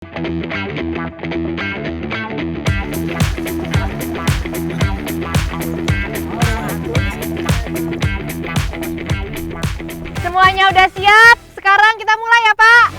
Semuanya udah siap? Sekarang kita mulai ya Pak.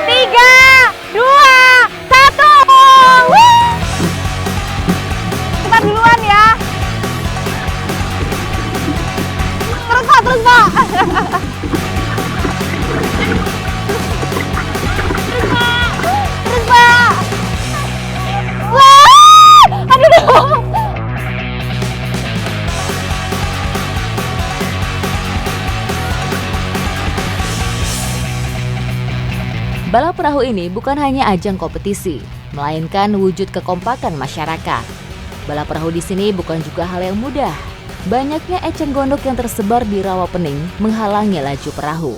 3, 2, 1. Kita duluan ya. Terus Pak, terus Pak. Terus Pak. Wah, aduh. Balap perahu ini bukan hanya ajang kompetisi, melainkan wujud kekompakan masyarakat. Balap perahu di sini bukan juga hal yang mudah. Banyaknya eceng gondok yang tersebar di rawa pening menghalangi laju perahu.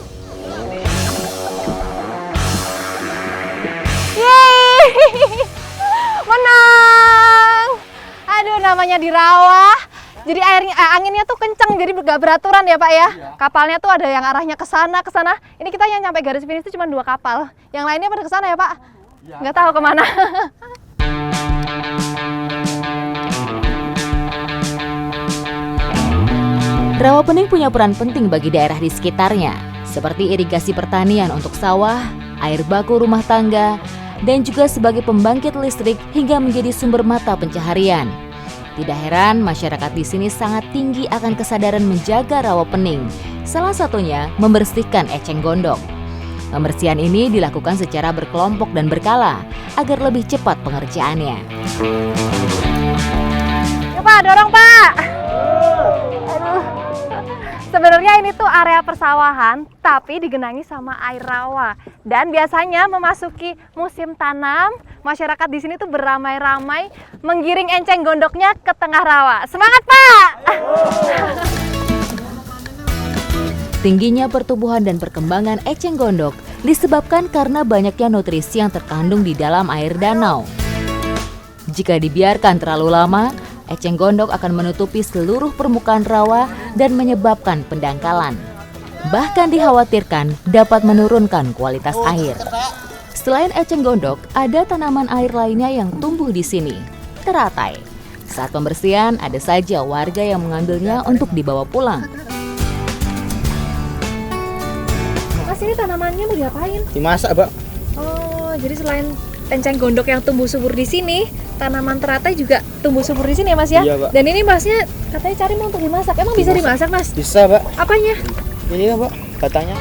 Yeay, menang. Aduh, namanya di rawa. Jadi anginnya tuh kenceng, jadi nggak beraturan ya Pak ya. Kapalnya tuh ada yang arahnya ke sana, ke sana. Ini kita yang nyampe garis finish itu cuma 2 kapal. Yang lainnya pada ke sana ya Pak? Nggak tahu kemana. Rawa pening punya peran penting bagi daerah di sekitarnya, seperti irigasi pertanian untuk sawah, air baku rumah tangga, dan juga sebagai pembangkit listrik hingga menjadi sumber mata pencaharian. Tidak heran masyarakat di sini sangat tinggi akan kesadaran menjaga rawa pening, salah satunya membersihkan eceng gondok. Pembersihan ini dilakukan secara berkelompok dan berkala agar lebih cepat pengerjaannya. Ya Pak, dorong Pak. Aduh. Sebenarnya ini tuh area persawahan, tapi digenangi sama air rawa. Dan biasanya memasuki musim tanam, masyarakat di sini tuh beramai-ramai menggiring enceng gondoknya ke tengah rawa. Semangat Pak! Tingginya pertumbuhan dan perkembangan eceng gondok disebabkan karena banyaknya nutrisi yang terkandung di dalam air danau. Jika dibiarkan terlalu lama, eceng gondok akan menutupi seluruh permukaan rawa dan menyebabkan pendangkalan. Bahkan dikhawatirkan dapat menurunkan kualitas air. Selain eceng gondok, ada tanaman air lainnya yang tumbuh di sini, teratai. Saat pembersihan, ada saja warga yang mengambilnya untuk dibawa pulang. Mas, ini tanamannya mau diapain? Dimasak, Mbak. Oh, jadi selain enceng gondok yang tumbuh subur di sini, tanaman teratai juga tumbuh subur di sini ya Mas ya? Iya, Pak. Dan ini Masnya katanya cari mau untuk dimasak. Emang bisa dimasak Mas? Bisa, Mbak. Apanya? Ini ya, Mbak, katanya.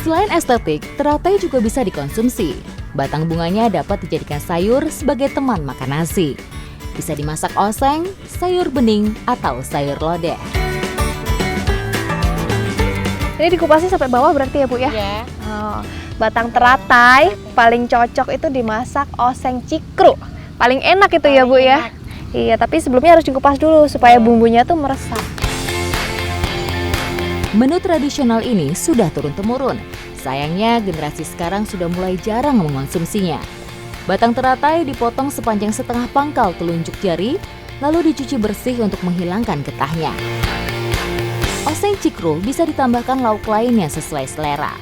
Selain estetik, teratai juga bisa dikonsumsi. Batang bunganya dapat dijadikan sayur sebagai teman makan nasi. Bisa dimasak oseng, sayur bening, atau sayur lodeh. Ini dikupasnya sampai bawah berarti ya Bu ya? Ya. Oh, batang teratai paling cocok itu dimasak oseng cikru. Paling enak itu ya Bu ya? Iya, tapi sebelumnya harus dikupas dulu supaya bumbunya tuh meresap. Menu tradisional ini sudah turun-temurun. Sayangnya generasi sekarang sudah mulai jarang mengonsumsinya. Batang teratai dipotong sepanjang setengah pangkal telunjuk jari, lalu dicuci bersih untuk menghilangkan getahnya. Oseng cikru bisa ditambahkan lauk lainnya sesuai selera.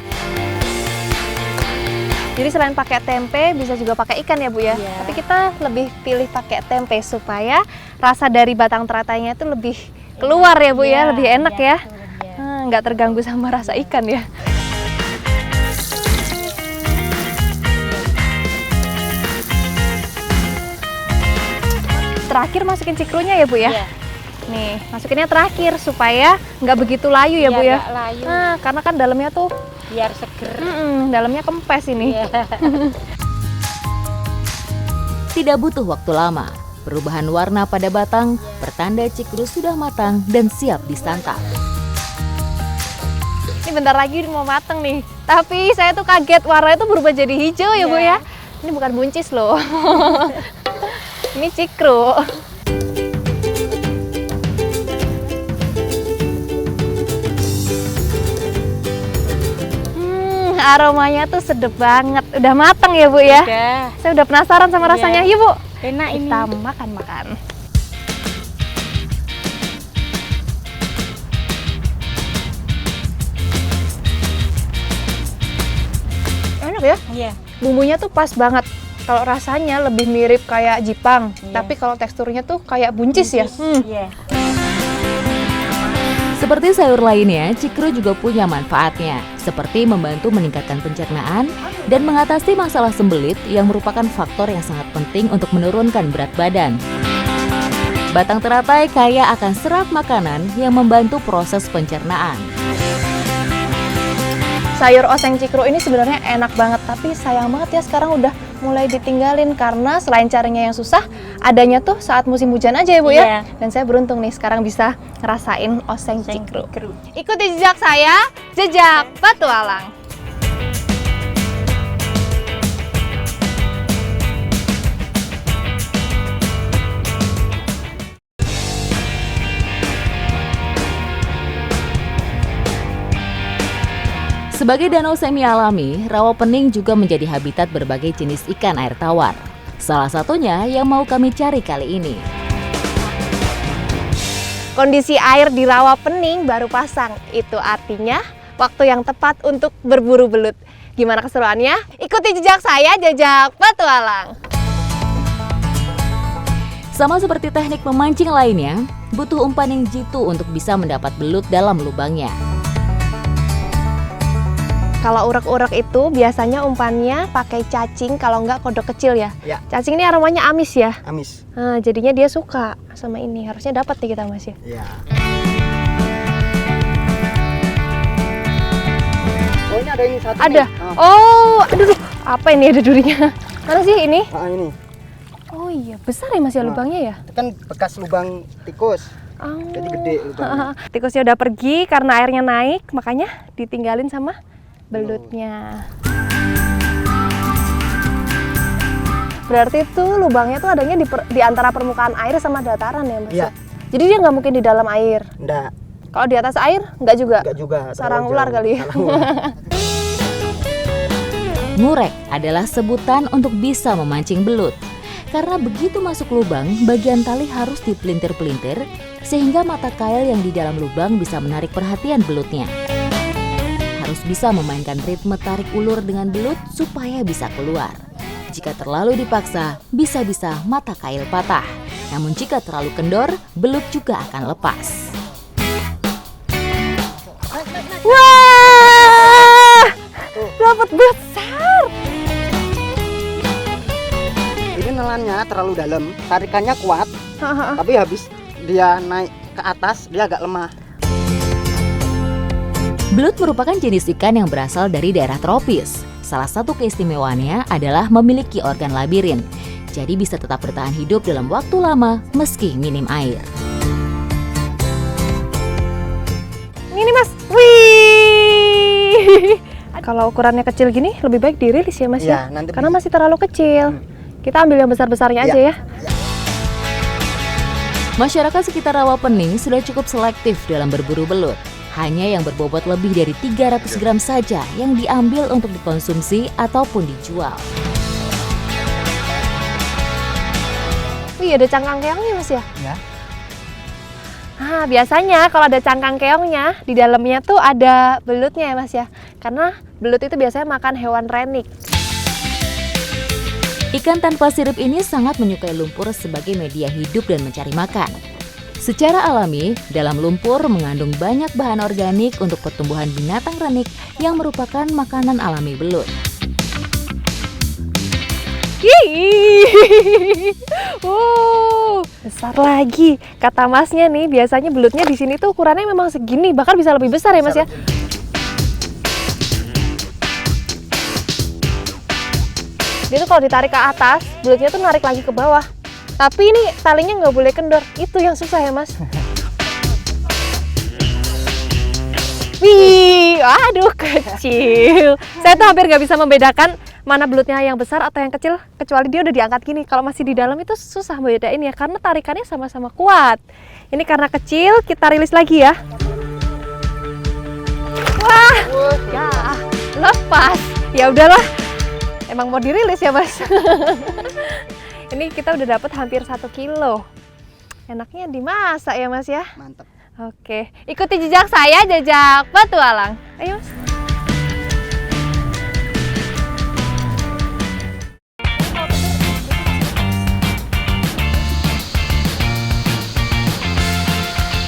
Jadi selain pakai tempe, bisa juga pakai ikan ya Bu ya? Iya. Tapi kita lebih pilih pakai tempe supaya rasa dari batang teratainya itu lebih keluar ya Bu ya, lebih enak ya. Nggak terganggu sama rasa ikan ya. Terakhir masukin cikrunya ya Bu ya? Iya. Nih, masukinnya terakhir supaya nggak begitu layu ya Bu ya? Nggak layu. Nah, karena kan dalamnya tuh, Biar seger. dalamnya kempes ini. Iya. Tidak butuh waktu lama. Perubahan warna pada batang pertanda cikru sudah matang dan siap disantap. Ini bentar lagi mau mateng nih. Tapi saya tuh kaget warnanya tuh berubah jadi hijau ya Bu ya? Ini bukan buncis loh. Ini cikru. Aromanya tuh sedep banget. Udah mateng ya Bu ya? Udah. Saya udah penasaran sama rasanya. Yuk Bu, Enak ini. Kita makan-makan. Enak ya? Iya. Bumbunya tuh pas banget. Kalau rasanya lebih mirip kayak jipang, Iya. tapi kalau teksturnya tuh kayak buncis ya. Iya. Seperti sayur lainnya, cikru juga punya manfaatnya, seperti membantu meningkatkan pencernaan dan mengatasi masalah sembelit yang merupakan faktor yang sangat penting untuk menurunkan berat badan. Batang teratai kaya akan serat makanan yang membantu proses pencernaan. Sayur oseng cikru ini sebenarnya enak banget, tapi sayang banget ya sekarang udah mulai ditinggalin karena selain carinya yang susah, adanya tuh saat musim hujan aja ya Bu ya. Iya. Dan saya beruntung nih sekarang bisa ngerasain oseng cikru. Ikuti jejak saya, jejak petualang. Sebagai danau semi alami, Rawa Pening juga menjadi habitat berbagai jenis ikan air tawar. Salah satunya yang mau kami cari kali ini. Kondisi air di Rawa Pening baru pasang, itu artinya waktu yang tepat untuk berburu belut. Gimana keseruannya? Ikuti jejak saya, jejak petualang. Sama seperti teknik memancing lainnya, butuh umpan yang jitu untuk bisa mendapat belut dalam lubangnya. Kalau urak-urak itu biasanya umpannya pakai cacing, kalau enggak kodok kecil ya. Ya. Cacing ini aromanya amis ya. Amis. Nah, jadinya dia suka sama ini. Harusnya dapat nih kita Mas ya. Iya. Oh ini ada yang satu Ada. nih. Oh, aduh, apa ini ada durinya? Mana sih ini? Ini. Oh iya, besar ya Mas ya Nah. lubangnya ya. Itu kan bekas lubang tikus. Oh. Jadi gede lubangnya. Tikusnya udah pergi karena airnya naik, makanya ditinggalin sama belutnya. Berarti tuh lubangnya tuh adanya di antara permukaan air sama dataran ya Mas? Iya. Jadi dia nggak mungkin di dalam air. Enggak. Kalau di atas air nggak juga? Enggak juga. Sarang terlalu ular jauh. kali ya? Sarang ular. Ngurek adalah sebutan untuk bisa memancing belut. Karena begitu masuk lubang, bagian tali harus dipelintir-pelintir sehingga mata kail yang di dalam lubang bisa menarik perhatian belutnya. Harus bisa memainkan ritme tarik ulur dengan belut supaya bisa keluar. Jika terlalu dipaksa, bisa-bisa mata kail patah. Namun jika terlalu kendor, belut juga akan lepas. Wah! Dapat besar! Ini nelannya terlalu dalam, tarikannya kuat, tapi habis dia naik ke atas dia agak lemah. Belut merupakan jenis ikan yang berasal dari daerah tropis. Salah satu keistimewaannya adalah memiliki organ labirin, jadi bisa tetap bertahan hidup dalam waktu lama meski minim air. Ini Mas, wih! Kalau ukurannya kecil gini lebih baik dirilis ya Mas Iya, ya? nanti Karena masih terlalu kecil. Kita ambil yang besar-besarnya aja ya. Masyarakat sekitar Rawa Pening sudah cukup selektif dalam berburu belut. Hanya yang berbobot lebih dari 300 gram saja yang diambil untuk dikonsumsi ataupun dijual. Wih, ada cangkang keongnya Mas ya? Ya. Nah, biasanya kalau ada cangkang keongnya, di dalamnya tuh ada belutnya ya Mas ya. Karena belut itu biasanya makan hewan renik. Ikan tanpa sirip ini sangat menyukai lumpur sebagai media hidup dan mencari makan. Secara alami, dalam lumpur mengandung banyak bahan organik untuk pertumbuhan binatang renik yang merupakan makanan alami belut. Besar lagi. Kata Masnya nih, biasanya belutnya di sini tuh ukurannya memang segini, bahkan bisa lebih besar ya Mas ya. Dia tuh kalau ditarik ke atas, belutnya tuh narik lagi ke bawah. Tapi ini talinya nggak boleh kendor. Itu yang susah ya Mas. Wih, aduh kecil. Saya tuh hampir nggak bisa membedakan mana belutnya yang besar atau yang kecil, kecuali dia udah diangkat gini. Kalau masih di dalam itu susah membedain ya, karena tarikannya sama-sama kuat. Ini karena kecil, kita rilis lagi ya. Wah, ya lepas. Ya udahlah, emang mau dirilis ya Mas. Ini kita udah dapat hampir 1 kilo. Enaknya dimasak ya Mas ya. Mantap. Oke, ikuti jejak saya, jejak petualang. Ayo Mas.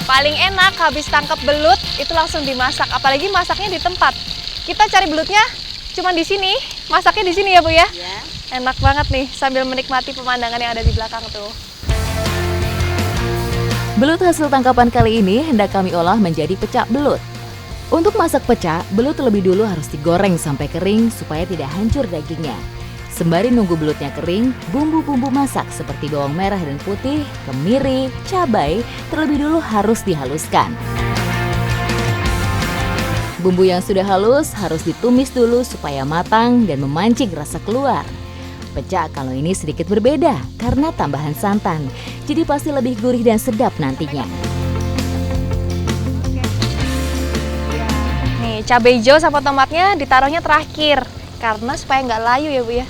Paling enak habis tangkap belut itu langsung dimasak, apalagi masaknya di tempat. Kita cari belutnya cuma di sini, masaknya di sini ya Bu ya. Ya. Enak banget nih sambil menikmati pemandangan yang ada di belakang tuh. Belut hasil tangkapan kali ini hendak kami olah menjadi pecak belut. Untuk masak pecak, belut terlebih dulu harus digoreng sampai kering supaya tidak hancur dagingnya. Sembari nunggu belutnya kering, bumbu-bumbu masak seperti bawang merah dan putih, kemiri, cabai terlebih dulu harus dihaluskan. Bumbu yang sudah halus harus ditumis dulu supaya matang dan memancing rasa keluar. Pecak kalau ini sedikit berbeda karena tambahan santan, jadi pasti lebih gurih dan sedap nantinya. Nih, cabai hijau sama tomatnya ditaruhnya terakhir karena supaya nggak layu ya Bu ya.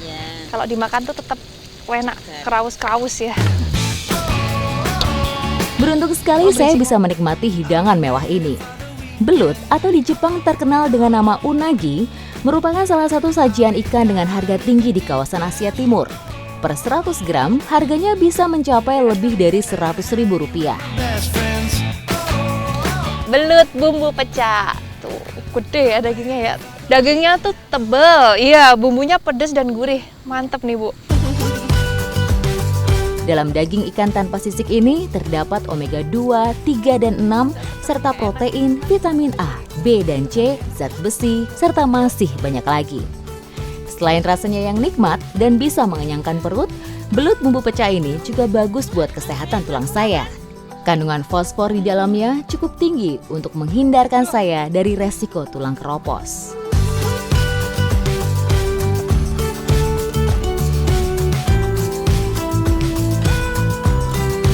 Kalau dimakan tuh tetap enak, keraus-keraus ya. Beruntung sekali saya bisa menikmati hidangan mewah ini. Belut atau di Jepang terkenal dengan nama unagi merupakan salah satu sajian ikan dengan harga tinggi di kawasan Asia Timur. Per 100 gram harganya bisa mencapai lebih dari Rp100.000. Belut bumbu pecak. Tuh, gede ya dagingnya ya. Dagingnya tuh tebel, iya bumbunya pedas dan gurih. Mantep nih Bu. Dalam daging ikan tanpa sisik ini terdapat omega 2, 3, dan 6, serta protein, vitamin A, B, dan C, zat besi, serta masih banyak lagi. Selain rasanya yang nikmat dan bisa mengenyangkan perut, belut bumbu pecah ini juga bagus buat kesehatan tulang saya. Kandungan fosfor di dalamnya cukup tinggi untuk menghindarkan saya dari resiko tulang keropos.